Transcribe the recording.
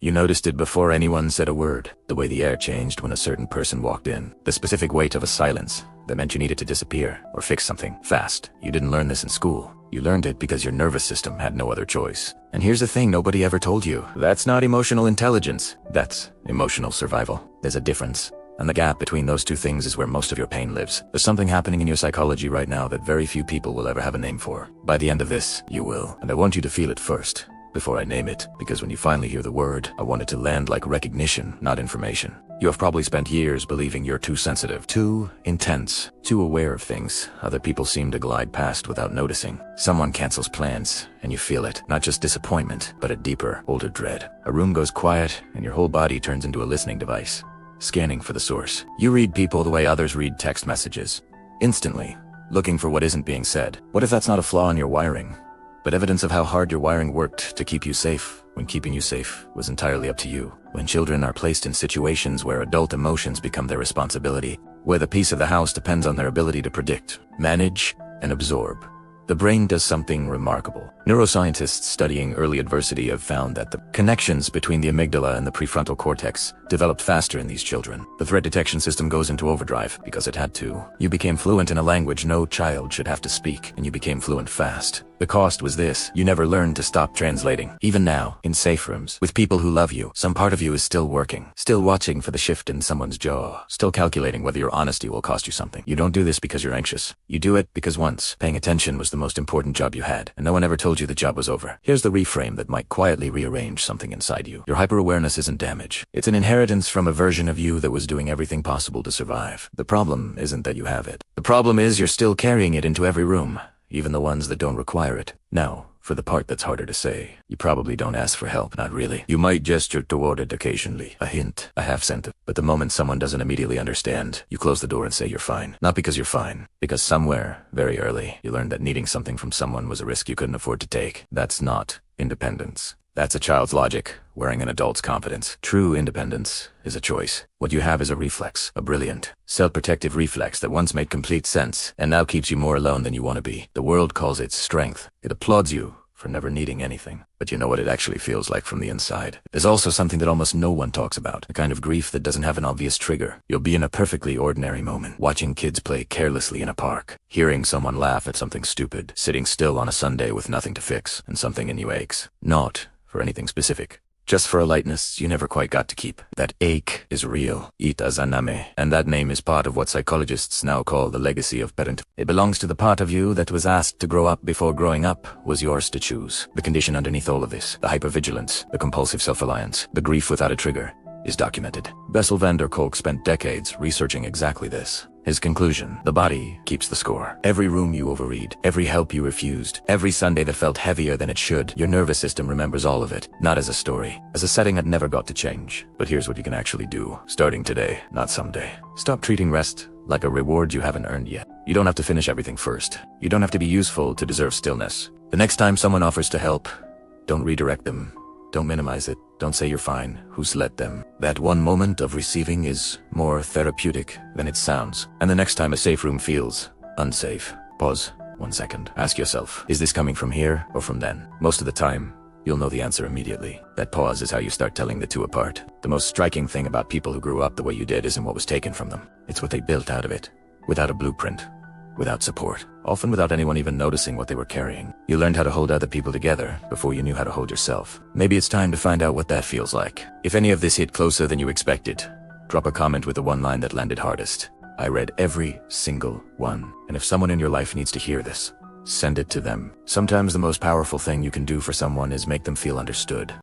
You noticed it before anyone said a word. The way the air changed when a certain person walked in. The specific weight of a silence that meant you needed to disappear or fix something fast. You didn't learn this in school. You learned it because your nervous system had no other choice. And here's the thing nobody ever told you. That's not emotional intelligence. That's emotional survival. There's a difference. And the gap between those two things is where most of your pain lives. There's something happening in your psychology right now that very few people will ever have a name for. By the end of this, you will. And I want you to feel it first, before I name it. Because when you finally hear the word, I want it to land like recognition, not information. You have probably spent years believing you're too sensitive, too intense, too aware of things other people seem to glide past without noticing. Someone cancels plans, and you feel it. Not just disappointment, but a deeper, older dread. A room goes quiet, and your whole body turns into a listening device, scanning for the source. You read people the way others read text messages. Instantly, looking for what isn't being said. What if that's not a flaw in your wiring, but evidence of how hard your wiring worked to keep you safe, when keeping you safe was entirely up to you? When children are placed in situations where adult emotions become their responsibility, where the peace of the house depends on their ability to predict, manage, and absorb, the brain does something remarkable. Neuroscientists studying early adversity have found that the connections between the amygdala and the prefrontal cortex developed faster in these children. The threat detection system goes into overdrive because it had to. You became fluent in a language no child should have to speak, and you became fluent fast. The cost was this: you never learned to stop translating. Even now, in safe rooms, with people who love you, some part of you is still working, still watching for the shift in someone's jaw, still calculating whether your honesty will cost you something. You don't do this because you're anxious. You do it because once, paying attention was the most important job you had, and no one ever told you the job was over. Here's the reframe that might quietly rearrange something inside you. Your hyper-awareness isn't damage. It's an inheritance from a version of you that was doing everything possible to survive. The problem isn't that you have it. The problem is you're still carrying it into every room, even the ones that don't require it. Now, for the part that's harder to say. You probably don't ask for help, not really. You might gesture toward it occasionally, a hint, a half sentence. But the moment someone doesn't immediately understand, you close the door and say you're fine. Not because you're fine, because somewhere, very early, you learned that needing something from someone was a risk you couldn't afford to take. That's not independence. That's a child's logic, wearing an adult's confidence. True independence is a choice. What you have is a reflex, a brilliant, self-protective reflex that once made complete sense, and now keeps you more alone than you want to be. The world calls it strength. It applauds you for never needing anything. But you know what it actually feels like from the inside. There's also something that almost no one talks about, a kind of grief that doesn't have an obvious trigger. You'll be in a perfectly ordinary moment, watching kids play carelessly in a park, hearing someone laugh at something stupid, sitting still on a Sunday with nothing to fix, and something in you aches. Not for anything specific, just for a lightness you never quite got to keep. That ache is real, itazaname, and that name is part of what psychologists now call the legacy of parent. It belongs to the part of you that was asked to grow up before growing up was yours to choose. The condition underneath all of this, the hypervigilance, the compulsive self-reliance, the grief without a trigger, is documented. Bessel van der Kolk spent decades researching exactly this. His conclusion: the body keeps the score. Every room you overread, every help you refused, every Sunday that felt heavier than it should, your nervous system remembers all of it, not as a story, as a setting that never got to change. But here's what you can actually do, starting today, not someday. Stop treating rest like a reward you haven't earned yet. You don't have to finish everything first. You don't have to be useful to deserve stillness. The next time someone offers to help, don't redirect them. Don't minimize it. Don't say you're fine. Who's let them? That one moment of receiving is more therapeutic than it sounds. And the next time a safe room feels unsafe, pause 1 second. Ask yourself, is this coming from here or from then? Most of the time, you'll know the answer immediately. That pause is how you start telling the two apart. The most striking thing about people who grew up the way you did isn't what was taken from them. It's what they built out of it, without a blueprint, without support, often without anyone even noticing what they were carrying. You learned how to hold other people together before you knew how to hold yourself. Maybe it's time to find out what that feels like. If any of this hit closer than you expected, drop a comment with the one line that landed hardest. I read every single one. And if someone in your life needs to hear this, send it to them. Sometimes the most powerful thing you can do for someone is make them feel understood.